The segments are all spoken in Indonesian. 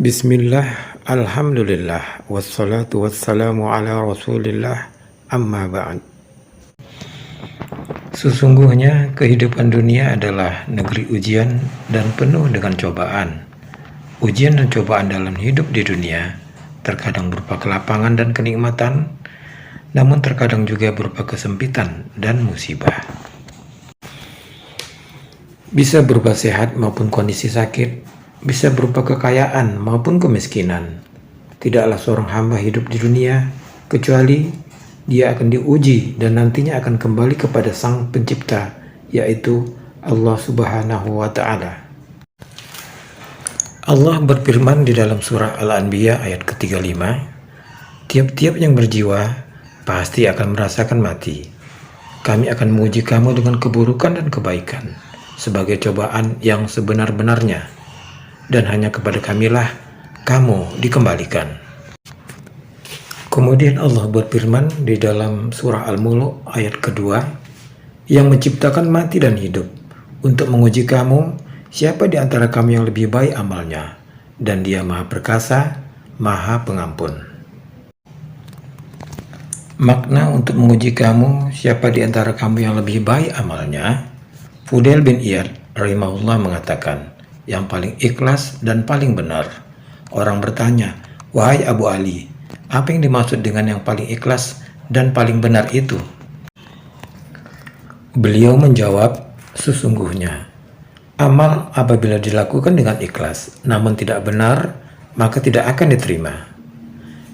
Bismillah, alhamdulillah, wassalatu wassalamu ala rasulillah, amma ba'd. Sesungguhnya kehidupan dunia adalah negeri ujian dan penuh dengan cobaan. Ujian dan cobaan dalam hidup di dunia terkadang berupa kelapangan dan kenikmatan, namun terkadang juga berupa kesempitan dan musibah. Bisa berupa sehat maupun kondisi sakit, bisa berupa kekayaan maupun kemiskinan. Tidaklah seorang hamba hidup di dunia kecuali dia akan diuji dan nantinya akan kembali kepada Sang Pencipta, yaitu Allah Subhanahu wa Ta'ala. Allah berfirman di dalam surah Al-Anbiya ayat ke-35, tiap-tiap yang berjiwa pasti akan merasakan mati. Kami akan menguji kamu dengan keburukan dan kebaikan sebagai cobaan yang sebenar-benarnya. Dan hanya kepada kamilah kamu dikembalikan. Kemudian Allah berfirman di dalam surah Al-Mulk ayat kedua, yang menciptakan mati dan hidup untuk menguji kamu siapa di antara kamu yang lebih baik amalnya, dan Dia Maha Perkasa, Maha Pengampun. Makna untuk menguji kamu siapa di antara kamu yang lebih baik amalnya, Fudail bin Iyad rahimahullah mengatakan, yang paling ikhlas dan paling benar. Orang bertanya, wahai Abu Ali, apa yang dimaksud dengan yang paling ikhlas dan paling benar itu? Beliau menjawab, sesungguhnya amal apabila dilakukan dengan ikhlas namun tidak benar, maka tidak akan diterima.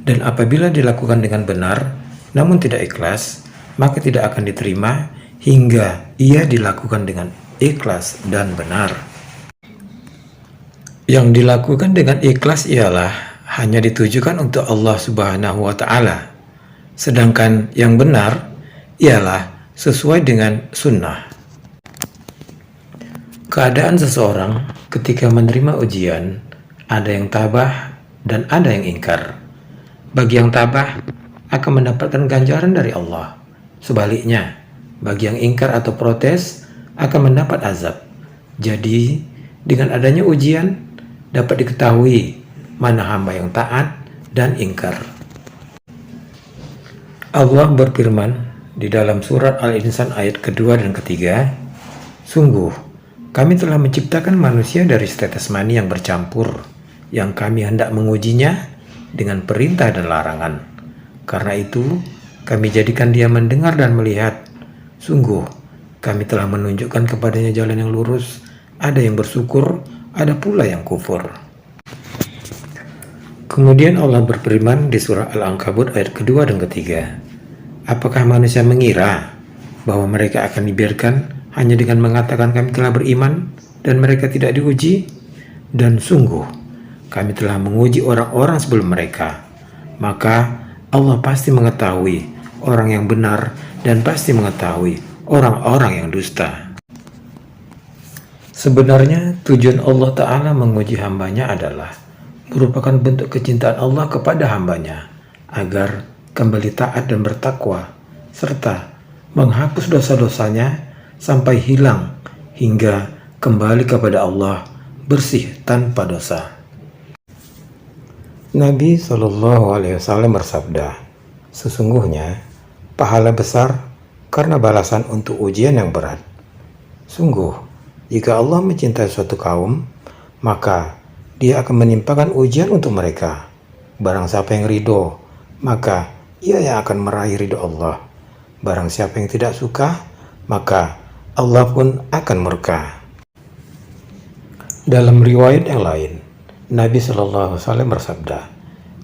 Dan apabila dilakukan dengan benar namun tidak ikhlas, maka tidak akan diterima hingga ia dilakukan dengan ikhlas dan benar. Yang dilakukan dengan ikhlas ialah hanya ditujukan untuk Allah Subhanahu wa Ta'ala, sedangkan yang benar ialah sesuai dengan sunnah. Keadaan seseorang ketika menerima ujian, ada yang tabah dan ada yang ingkar. Bagi yang tabah akan mendapatkan ganjaran dari Allah. Sebaliknya, bagi yang ingkar atau protes akan mendapat azab. Jadi, dengan adanya ujian, dapat diketahui mana hamba yang taat dan ingkar. Allah berfirman di dalam surat Al-Insan ayat kedua dan ketiga, sungguh kami telah menciptakan manusia dari setetes mani yang bercampur, yang kami hendak mengujinya dengan perintah dan larangan. Karena itu kami jadikan dia mendengar dan melihat. Sungguh kami telah menunjukkan kepadanya jalan yang lurus. Ada yang bersyukur, ada pula yang kufur. Kemudian Allah berfirman di surah Al-Ankabut ayat kedua dan ketiga, apakah manusia mengira bahwa mereka akan dibiarkan hanya dengan mengatakan kami telah beriman dan mereka tidak diuji? Dan sungguh kami telah menguji orang-orang sebelum mereka, maka Allah pasti mengetahui orang yang benar dan pasti mengetahui orang-orang yang dusta. Sebenarnya tujuan Allah Ta'ala menguji hambanya adalah merupakan bentuk kecintaan Allah kepada hambanya agar kembali taat dan bertakwa serta menghapus dosa-dosanya sampai hilang hingga kembali kepada Allah bersih tanpa dosa. Nabi SAW bersabda, sesungguhnya pahala besar karena balasan untuk ujian yang berat. Sungguh jika Allah mencintai suatu kaum, maka Dia akan menimpakan ujian untuk mereka. Barang siapa yang ridho, maka ia yang akan meraih ridho Allah. Barang siapa yang tidak suka, maka Allah pun akan murka. Dalam riwayat yang lain, Nabi SAW bersabda,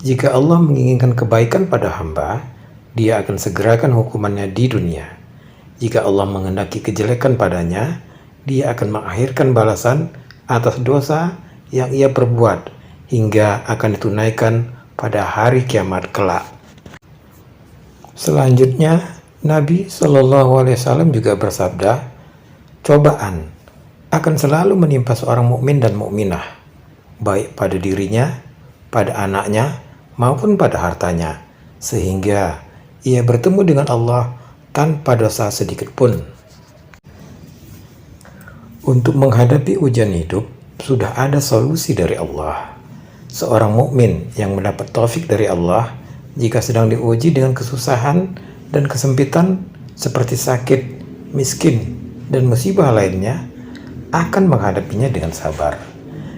jika Allah menginginkan kebaikan pada hamba, Dia akan segerakan hukumannya di dunia. Jika Allah menghendaki kejelekan padanya, Dia akan mengakhirkan balasan atas dosa yang ia perbuat hingga akan ditunaikan pada hari kiamat kelak. Selanjutnya, Nabi SAW juga bersabda, cobaan akan selalu menimpa seorang mukmin dan mukminah, baik pada dirinya, pada anaknya, maupun pada hartanya, sehingga ia bertemu dengan Allah tanpa dosa sedikit pun. Untuk menghadapi ujian hidup, sudah ada solusi dari Allah. seorang mukmin yang mendapat taufik dari Allah jika sedang diuji dengan kesusahan dan kesempitan seperti sakit, miskin, dan musibah lainnya, akan menghadapinya dengan sabar.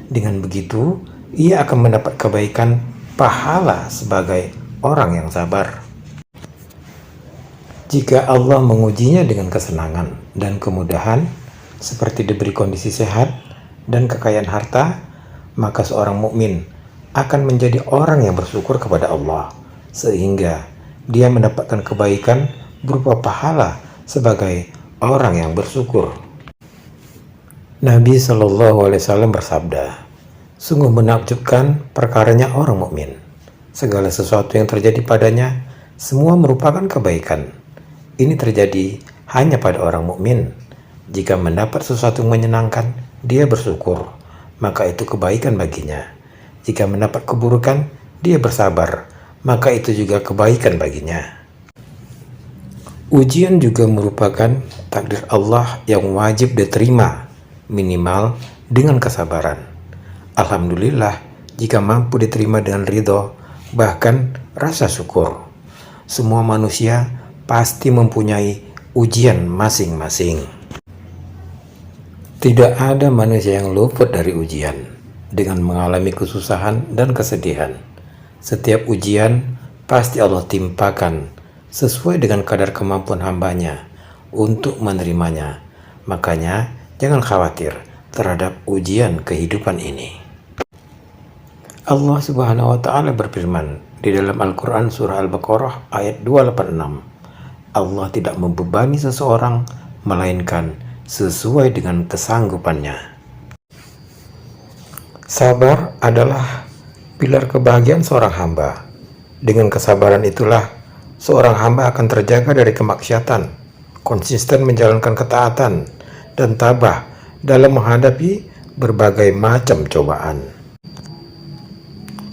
Dengan begitu, ia akan mendapat kebaikan pahala sebagai orang yang sabar. Jika Allah mengujinya dengan kesenangan dan kemudahan, seperti diberi kondisi sehat dan kekayaan harta, maka seorang mukmin akan menjadi orang yang bersyukur kepada Allah, sehingga dia mendapatkan kebaikan berupa pahala sebagai orang yang bersyukur. Nabi Shallallahu Alaihi Wasallam bersabda, "Sungguh menakjubkan perkaranya orang mukmin. Segala sesuatu yang terjadi padanya semua merupakan kebaikan. Ini terjadi hanya pada orang mukmin. Jika mendapat sesuatu yang menyenangkan, dia bersyukur, maka itu kebaikan baginya. Jika mendapat keburukan, dia bersabar, maka itu juga kebaikan baginya." Ujian juga merupakan takdir Allah yang wajib diterima, minimal dengan kesabaran. Alhamdulillah jika mampu diterima dengan ridho, bahkan rasa syukur. Semua manusia pasti mempunyai ujian masing-masing. Tidak ada manusia yang luput dari ujian dengan mengalami kesusahan dan kesedihan. Setiap ujian pasti Allah timpakan sesuai dengan kadar kemampuan hambanya untuk menerimanya. Makanya jangan khawatir terhadap ujian kehidupan ini. Allah Subhanahu wa Ta'ala berfirman di dalam Al-Quran Surah Al-Baqarah ayat 286, Allah tidak membebani seseorang melainkan sesuai dengan kesanggupannya. Sabar adalah pilar kebahagiaan seorang hamba. Dengan kesabaran itulah seorang hamba akan terjaga dari kemaksiatan, konsisten menjalankan ketaatan, dan tabah dalam menghadapi berbagai macam cobaan.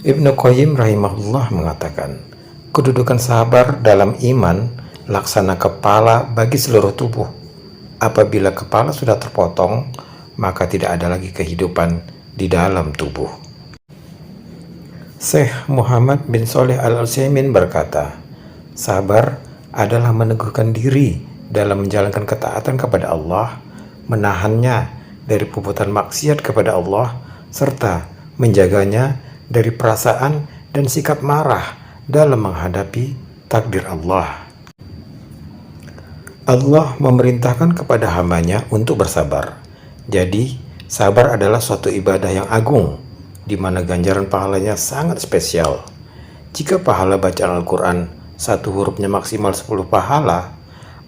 Ibnu Qayyim rahimahullah mengatakan, kedudukan sabar dalam iman laksana kepala bagi seluruh tubuh. Apabila kepala sudah terpotong, maka tidak ada lagi kehidupan di dalam tubuh. Syekh Muhammad bin Shalih Al-Utsaimin berkata, sabar adalah meneguhkan diri dalam menjalankan ketaatan kepada Allah, menahannya dari perbuatan maksiat kepada Allah, serta menjaganya dari perasaan dan sikap marah dalam menghadapi takdir Allah. Allah memerintahkan kepada hambanya untuk bersabar. Jadi, sabar adalah suatu ibadah yang agung, di mana ganjaran pahalanya sangat spesial. Jika pahala bacaan Al-Quran satu hurufnya maksimal 10 pahala,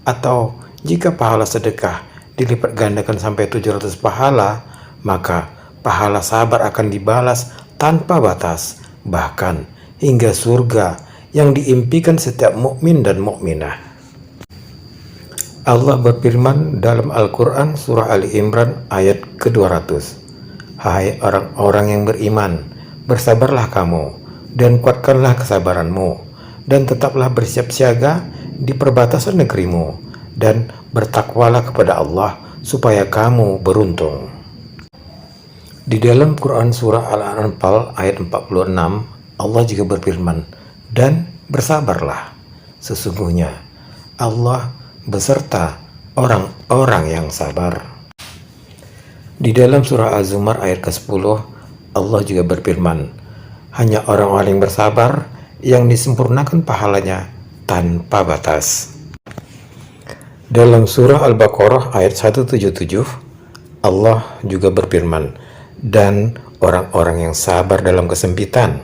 atau jika pahala sedekah dilipat gandakan sampai 700 pahala, maka pahala sabar akan dibalas tanpa batas, bahkan hingga surga yang diimpikan setiap mukmin dan mukminah. Allah berfirman dalam Al-Quran Surah Ali Imran ayat ke-200, Hai orang-orang yang beriman, bersabarlah kamu, dan kuatkanlah kesabaranmu, dan tetaplah bersiap siaga di perbatasan negerimu, dan bertakwalah kepada Allah, supaya kamu beruntung. Di dalam Quran Surah Al-Anfal ayat 46, Allah juga berfirman, dan bersabarlah, sesungguhnya Allah beserta orang-orang yang sabar. Di dalam surah Az-Zumar ayat ke-10, Allah juga berfirman, hanya orang-orang yang bersabar yang disempurnakan pahalanya tanpa batas. Dalam surah Al-Baqarah ayat 177, Allah juga berfirman, dan orang-orang yang sabar dalam kesempitan,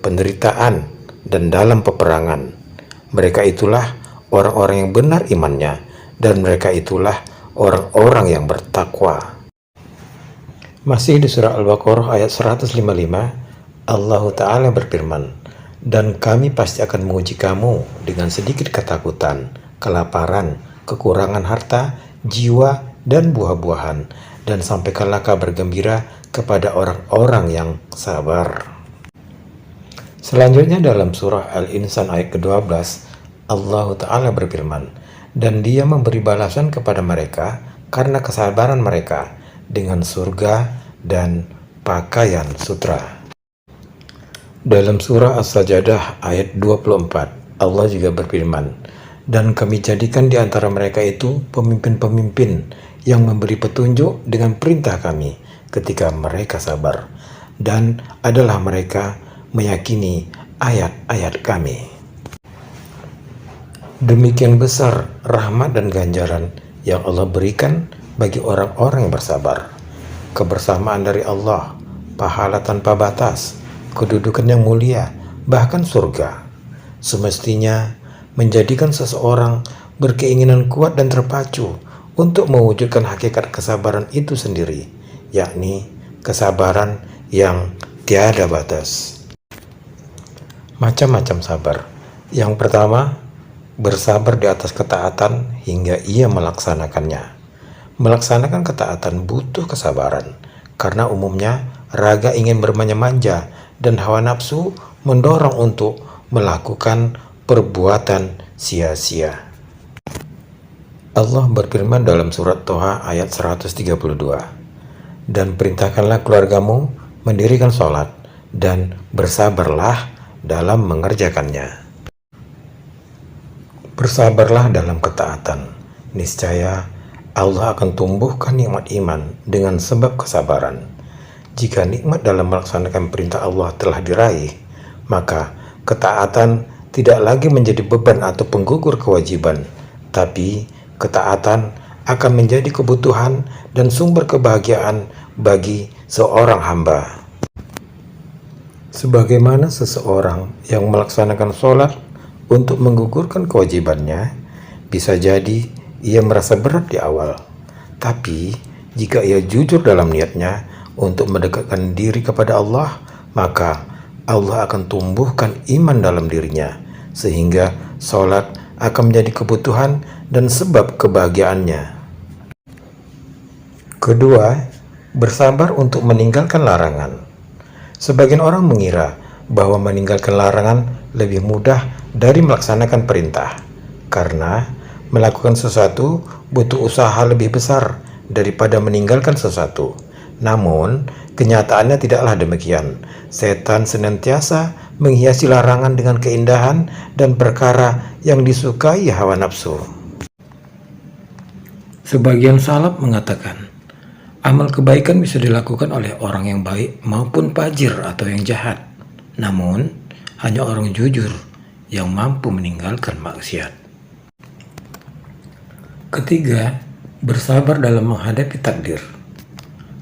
penderitaan, dan dalam peperangan, mereka itulah orang-orang yang benar imannya, dan mereka itulah orang-orang yang bertakwa. Masih di surah Al-Baqarah ayat 155, Allah Ta'ala berfirman, dan kami pasti akan menguji kamu dengan sedikit ketakutan, kelaparan, kekurangan harta, jiwa, dan buah-buahan, dan sampaikanlah kabar gembira kepada orang-orang yang sabar. Selanjutnya dalam surah Al-Insan ayat ke-12, Allah Ta'ala berfirman, dan dia memberi balasan kepada mereka karena kesabaran mereka dengan surga dan pakaian sutra. Dalam surah As-Sajdah ayat 24, Allah juga berfirman, "Dan kami jadikan di antara mereka itu pemimpin-pemimpin yang memberi petunjuk dengan perintah kami ketika mereka sabar, dan adalah mereka meyakini ayat-ayat kami." Demikian besar rahmat dan ganjaran yang Allah berikan bagi orang-orang yang bersabar. Kebersamaan dari Allah, pahala tanpa batas, kedudukan yang mulia, bahkan surga. Semestinya menjadikan seseorang berkeinginan kuat dan terpacu untuk mewujudkan hakikat kesabaran itu sendiri, yakni kesabaran yang tiada batas. Macam-macam sabar. Yang pertama, bersabar di atas ketaatan hingga ia melaksanakannya. Melaksanakan ketaatan butuh kesabaran, karena umumnya raga ingin bermanja-manja dan hawa nafsu mendorong untuk melakukan perbuatan sia-sia. Allah berfirman dalam surat Toha ayat 132, "Dan perintahkanlah keluargamu mendirikan sholat, dan bersabarlah dalam mengerjakannya." Bersabarlah dalam ketaatan, niscaya Allah akan tumbuhkan nikmat iman dengan sebab kesabaran. Jika nikmat dalam melaksanakan perintah Allah telah diraih, maka ketaatan tidak lagi menjadi beban atau penggugur kewajiban, tapi ketaatan akan menjadi kebutuhan dan sumber kebahagiaan bagi seorang hamba. Sebagaimana seseorang yang melaksanakan sholat untuk menggugurkan kewajibannya, bisa jadi ia merasa berat di awal, tapi jika ia jujur dalam niatnya untuk mendekatkan diri kepada Allah, maka Allah akan tumbuhkan iman dalam dirinya, sehingga sholat akan menjadi kebutuhan dan sebab kebahagiaannya. Kedua, bersabar untuk meninggalkan larangan. Sebagian orang mengira bahwa meninggalkan larangan lebih mudah dari melaksanakan perintah, karena melakukan sesuatu butuh usaha lebih besar daripada meninggalkan sesuatu. Namun, kenyataannya tidaklah demikian. Setan senantiasa menghiasi larangan dengan keindahan dan perkara yang disukai hawa nafsu. Sebagian salaf mengatakan, amal kebaikan bisa dilakukan oleh orang yang baik maupun fajir atau yang jahat. Namun, hanya orang jujur yang mampu meninggalkan maksiat. Ketiga, bersabar dalam menghadapi takdir.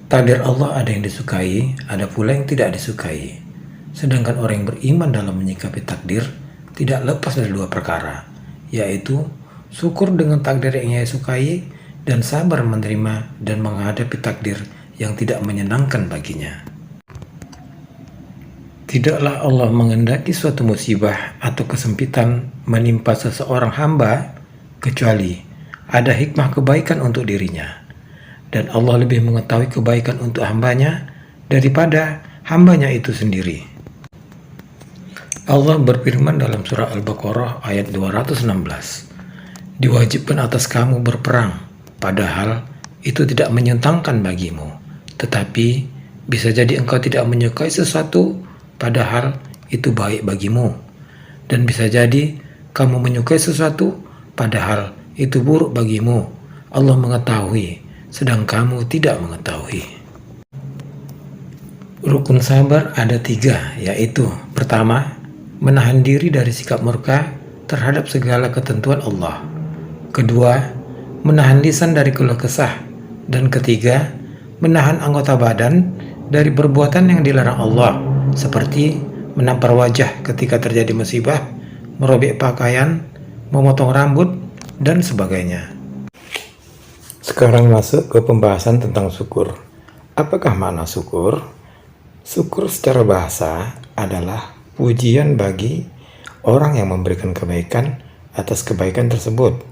Takdir Allah ada yang disukai, ada pula yang tidak disukai. Sedangkan orang yang beriman dalam menyikapi takdir tidak lepas dari dua perkara, yaitu syukur dengan takdir yang ia sukai dan sabar menerima dan menghadapi takdir yang tidak menyenangkan baginya. Tidaklah Allah mengendaki suatu musibah atau kesempitan menimpa seseorang hamba kecuali ada hikmah kebaikan untuk dirinya, dan Allah lebih mengetahui kebaikan untuk hambanya daripada hambanya itu sendiri. Allah berfirman dalam surah Al-Baqarah ayat 216, "Diwajibkan atas kamu berperang, padahal itu tidak menyenangkan bagimu, tetapi bisa jadi engkau tidak menyukai sesuatu padahal itu baik bagimu, dan bisa jadi kamu menyukai sesuatu padahal itu buruk bagimu. Allah mengetahui, sedang kamu tidak mengetahui." Rukun sabar ada 3, yaitu pertama, menahan diri dari sikap murka terhadap segala ketentuan Allah. Kedua, menahan lisan dari keluh kesah. Dan ketiga, menahan anggota badan dari perbuatan yang dilarang Allah, seperti menampar wajah ketika terjadi musibah, merobek pakaian, memotong rambut, dan sebagainya. Sekarang masuk ke pembahasan tentang syukur. Apakah makna syukur? Syukur secara bahasa adalah pujian bagi orang yang memberikan kebaikan atas kebaikan tersebut.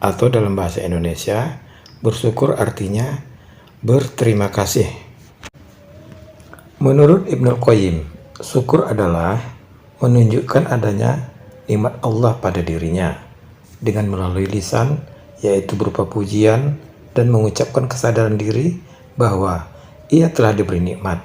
Atau dalam bahasa Indonesia, bersyukur artinya berterima kasih. Menurut Ibnul Qayyim, syukur adalah menunjukkan adanya nikmat Allah pada dirinya dengan melalui lisan, yaitu berupa pujian, dan mengucapkan kesadaran diri bahwa ia telah diberi nikmat.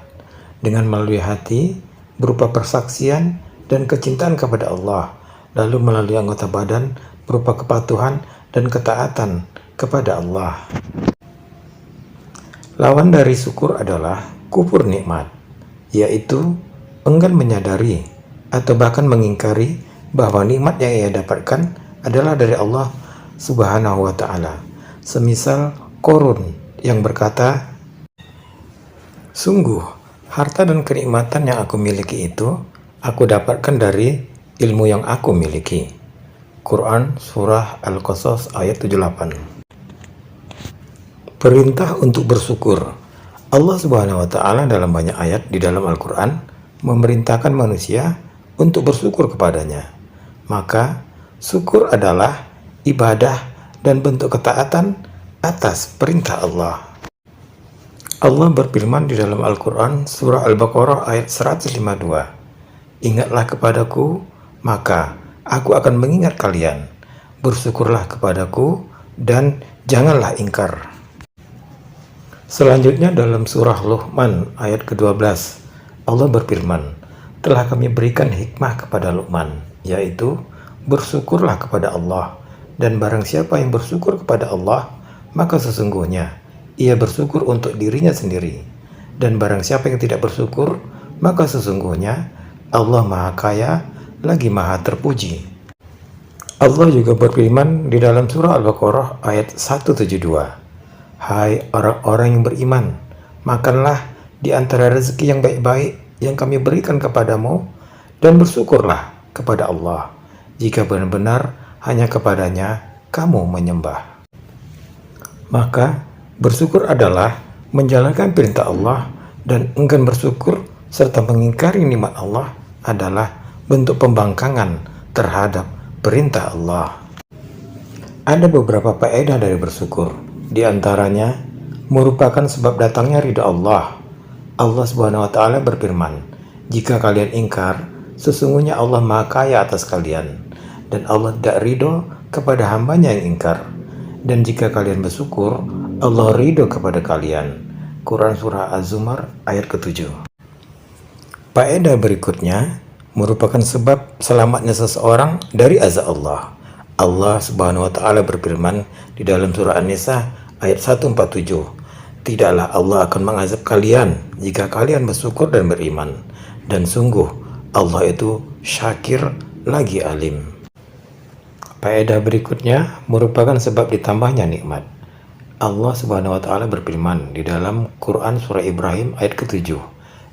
Dengan melalui hati, berupa persaksian dan kecintaan kepada Allah, lalu melalui anggota badan berupa kepatuhan dan ketaatan kepada Allah. Lawan dari syukur adalah kufur nikmat, yaitu enggan menyadari atau bahkan mengingkari bahwa nikmat yang ia dapatkan adalah dari Allah Subhanahu wa Ta'ala. Semisal Qorun yang berkata, "Sungguh, harta dan kenikmatan yang aku miliki itu aku dapatkan dari ilmu yang aku miliki." Quran Surah Al-Qasas ayat 78. Perintah untuk bersyukur. Allah Subhanahu wa Ta'ala dalam banyak ayat di dalam Al-Quran memerintahkan manusia untuk bersyukur kepadanya. Maka syukur adalah ibadah dan bentuk ketaatan atas perintah Allah. Allah berfirman di dalam Al-Quran surah Al-Baqarah ayat 152, "Ingatlah kepadaku, maka aku akan mengingat kalian. Bersyukurlah kepadaku dan janganlah ingkar." Selanjutnya dalam surah Luqman ayat ke-12, Allah berfirman, "Telah kami berikan hikmah kepada Luqman, yaitu bersyukurlah kepada Allah, dan barang siapa yang bersyukur kepada Allah, maka sesungguhnya ia bersyukur untuk dirinya sendiri, dan barang siapa yang tidak bersyukur, maka sesungguhnya Allah Maha Kaya lagi Maha Terpuji." Allah juga berfirman di dalam surah Al-Baqarah ayat 172, "Hai orang-orang yang beriman, makanlah di antara rezeki yang baik-baik yang kami berikan kepadamu, dan bersyukurlah kepada Allah, jika benar-benar hanya kepadanya kamu menyembah." Maka bersyukur adalah menjalankan perintah Allah, dan enggan bersyukur serta mengingkari nikmat Allah adalah bentuk pembangkangan terhadap perintah Allah. Ada beberapa faedah dari bersyukur. Di antaranya merupakan sebab datangnya ridha Allah. Allah Subhanahu wa Ta'ala berfirman, "Jika kalian ingkar, sesungguhnya Allah Maha Kaya atas kalian, dan Allah tidak ridho kepada hambanya yang ingkar. Dan jika kalian bersyukur, Allah ridho kepada kalian." Quran Surah Az-Zumar ayat ke-7. Faedah berikutnya merupakan sebab selamatnya seseorang dari azab Allah. Allah Subhanahu wa Ta'ala berfirman di dalam surah An-Nisa ayat 147, "Tidaklah Allah akan mengazab kalian jika kalian bersyukur dan beriman, dan sungguh Allah itu syakir lagi alim." Faedah berikutnya merupakan sebab ditambahnya nikmat. Allah Subhanahu wa Ta'ala berfirman di dalam Quran surah Ibrahim ayat ke-7,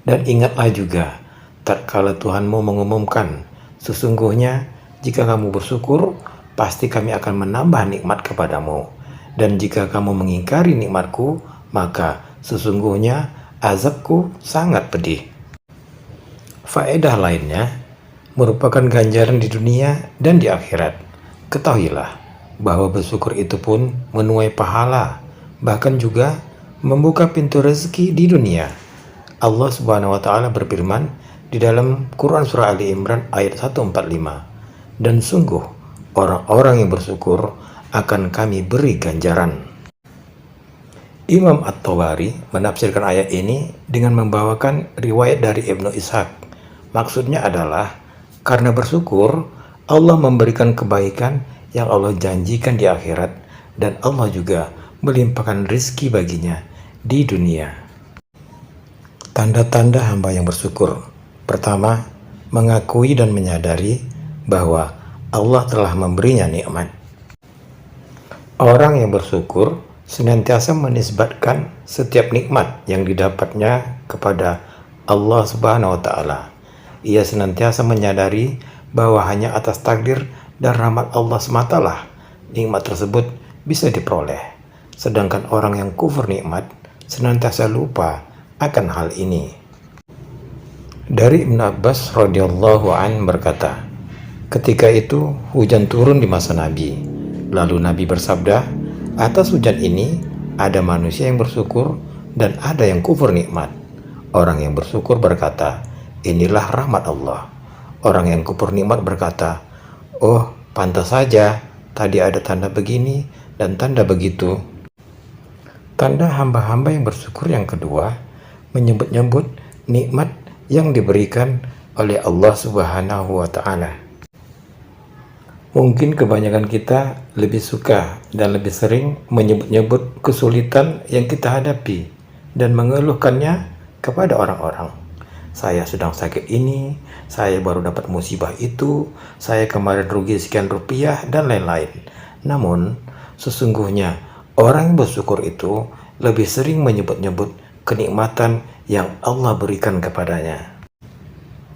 "Dan ingatlah juga tatkala Tuhanmu mengumumkan, sesungguhnya jika kamu bersyukur, pasti kami akan menambah nikmat kepadamu, dan jika kamu mengingkari nikmatku, maka sesungguhnya azabku sangat pedih." Faedah lainnya merupakan ganjaran di dunia dan di akhirat. Ketahuilah bahwa bersyukur itu pun menuai pahala, bahkan juga membuka pintu rezeki di dunia. Allah Subhanahu wa Ta'ala berfirman di dalam Quran surah Ali Imran ayat 145, "Dan sungguh orang-orang yang bersyukur akan kami beri ganjaran." Imam At-Tabari menafsirkan ayat ini dengan membawakan riwayat dari Ibnu Ishaq. Maksudnya adalah karena bersyukur, Allah memberikan kebaikan yang Allah janjikan di akhirat, dan Allah juga melimpahkan rizki baginya di dunia. Tanda-tanda hamba yang bersyukur. Pertama, mengakui dan menyadari bahwa Allah telah memberinya nikmat. Orang yang bersyukur senantiasa menisbatkan setiap nikmat yang didapatnya kepada Allah Subhanahu wa Ta'ala. Ia senantiasa menyadari bahwa hanya atas takdir dan rahmat Allah sematalah nikmat tersebut bisa diperoleh. Sedangkan orang yang kufur nikmat senantiasa lupa akan hal ini. Dari Ibn Abbas radhiyallahu an berkata, ketika itu hujan turun di masa Nabi. Lalu Nabi bersabda, atas hujan ini ada manusia yang bersyukur dan ada yang kufur nikmat. Orang yang bersyukur berkata, inilah rahmat Allah. Orang yang kufur nikmat berkata, oh pantas saja tadi ada tanda begini dan tanda begitu. Tanda hamba-hamba yang bersyukur yang kedua menyebut-nyebut nikmat yang diberikan oleh Allah Subhanahu wa Ta'ala. Mungkin kebanyakan kita lebih suka dan lebih sering menyebut-nyebut kesulitan yang kita hadapi dan mengeluhkannya kepada orang-orang. Saya sedang sakit ini, saya baru dapat musibah itu, saya kemarin rugi sekian rupiah, dan lain-lain. Namun, sesungguhnya orang yang bersyukur itu lebih sering menyebut-nyebut kenikmatan yang Allah berikan kepadanya.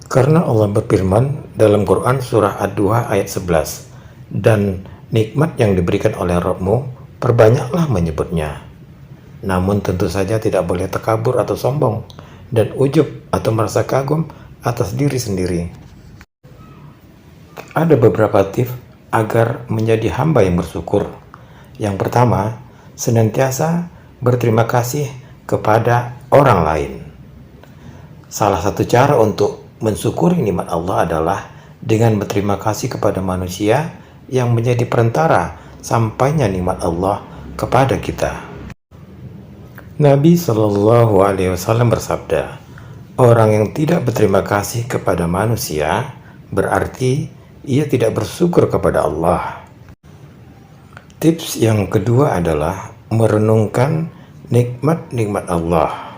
Karena Allah berfirman dalam Quran surah Ad-Duha ayat 11, dan nikmat yang diberikan oleh Rabb-mu, perbanyaklah menyebutnya. Namun tentu saja tidak boleh takabur atau sombong, dan ujub atau merasa kagum atas diri sendiri. Ada beberapa tips agar menjadi hamba yang bersyukur. Yang pertama, senantiasa berterima kasih kepada orang lain. Salah satu cara untuk mensyukuri nikmat Allah adalah dengan berterima kasih kepada manusia yang menjadi perantara sampainya nikmat Allah kepada kita. Nabi Shallallahu Alaihi Wasallam bersabda, orang yang tidak berterima kasih kepada manusia berarti ia tidak bersyukur kepada Allah. Tips yang kedua adalah merenungkan nikmat-nikmat Allah.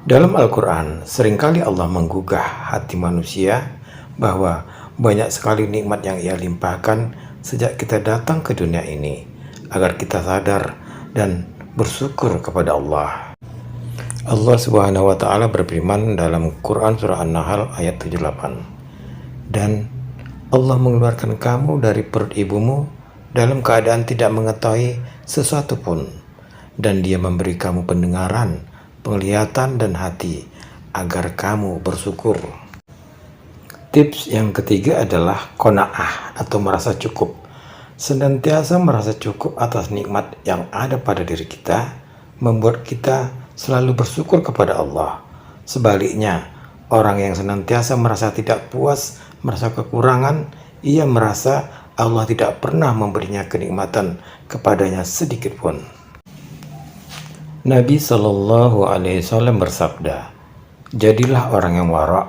Dalam Al-Quran, seringkali Allah menggugah hati manusia bahwa banyak sekali nikmat yang ia limpahkan sejak kita datang ke dunia ini, agar kita sadar dan bersyukur kepada Allah. Allah Subhanahu wa Ta'ala berfirman dalam Quran surah An-Nahl ayat 78, dan Allah mengeluarkan kamu dari perut ibumu dalam keadaan tidak mengetahui sesuatu pun, dan Dia memberi kamu pendengaran, penglihatan, dan hati agar kamu bersyukur. Tips yang ketiga adalah qanaah atau merasa cukup. Senantiasa merasa cukup atas nikmat yang ada pada diri kita membuat kita selalu bersyukur kepada Allah. Sebaliknya, orang yang senantiasa merasa tidak puas, merasa kekurangan, ia merasa Allah tidak pernah memberinya kenikmatan kepadanya sedikit pun. Nabi Shallallahu Alaihi Wasallam bersabda, jadilah orang yang wara',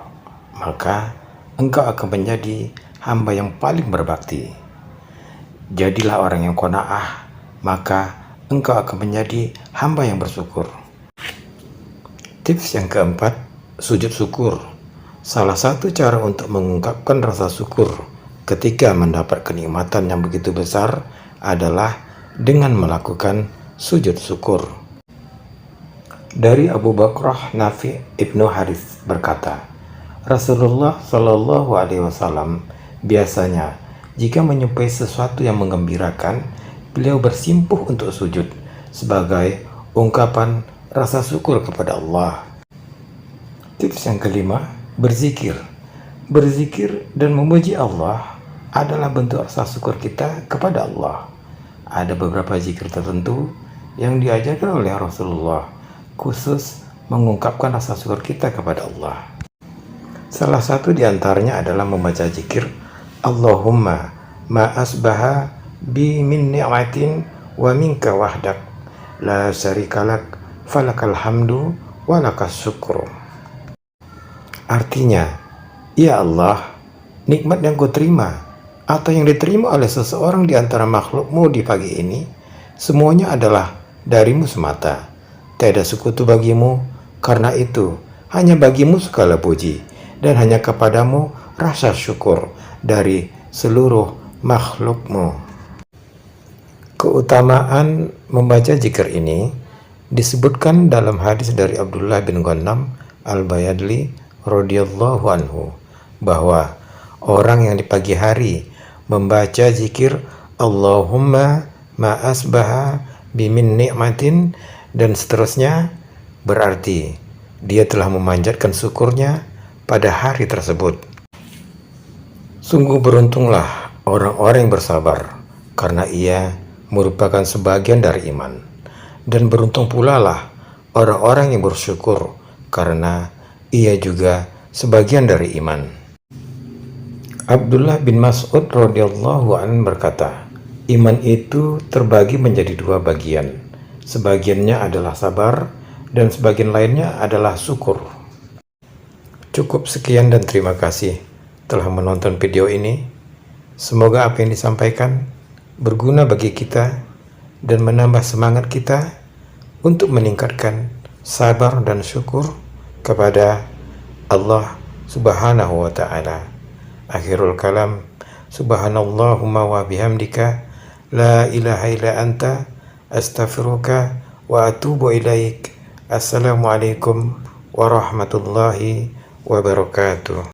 maka engkau akan menjadi hamba yang paling berbakti. Jadilah orang yang qanaah, maka engkau akan menjadi hamba yang bersyukur. Tips yang keempat, sujud syukur. Salah satu cara untuk mengungkapkan rasa syukur ketika mendapat kenikmatan yang begitu besar adalah dengan melakukan sujud syukur. Dari Abu Bakrah Nafi' Ibnu Harith berkata, Rasulullah Shallallahu Alaihi Wasallam biasanya jika menyukai sesuatu yang menggembirakan, beliau bersimpuh untuk sujud sebagai ungkapan rasa syukur kepada Allah. Tips yang kelima, berzikir. Berzikir dan memuji Allah adalah bentuk rasa syukur kita kepada Allah. Ada beberapa zikir tertentu yang diajarkan oleh Rasulullah khusus mengungkapkan rasa syukur kita kepada Allah. Salah satu di antaranya adalah membaca zikir Allahumma ma asbaha bi min ni'matin wa minka wahdak la syarikalak falakal hamdu wa lakas syukru. Artinya, ya Allah, nikmat yang kau terima atau yang diterima oleh seseorang di antara makhlukmu di pagi ini semuanya adalah darimu semata. Tiada sekutu bagimu, karena itu hanya bagimu segala puji dan hanya kepadamu rasa syukur dari seluruh makhlukmu. Keutamaan membaca zikir ini disebutkan dalam hadis dari Abdullah bin Ghanam al-Bayadli radhiyallahu anhu bahwa orang yang di pagi hari membaca zikir Allahumma ma asbaha bimin ni'matin dan seterusnya, berarti dia telah memanjatkan syukurnya pada hari tersebut. Sungguh beruntunglah orang-orang yang bersabar, karena ia merupakan sebagian dari iman. Dan beruntung pula lah orang-orang yang bersyukur, karena ia juga sebagian dari iman. Abdullah bin Mas'ud radhiyallahu anhu berkata, iman itu terbagi menjadi dua bagian. Sebagiannya adalah sabar dan sebagian lainnya adalah syukur. Cukup sekian dan terima kasih telah menonton video ini. Semoga apa yang disampaikan berguna bagi kita dan menambah semangat kita untuk meningkatkan sabar dan syukur kepada Allah Subhanahu wa ta'ala. Akhirul kalam, subhanallahumma wa bihamdika, la ilaha illa anta, astaghfiruka wa atubu ilaik. Assalamualaikum warahmatullahi wabarakatuh.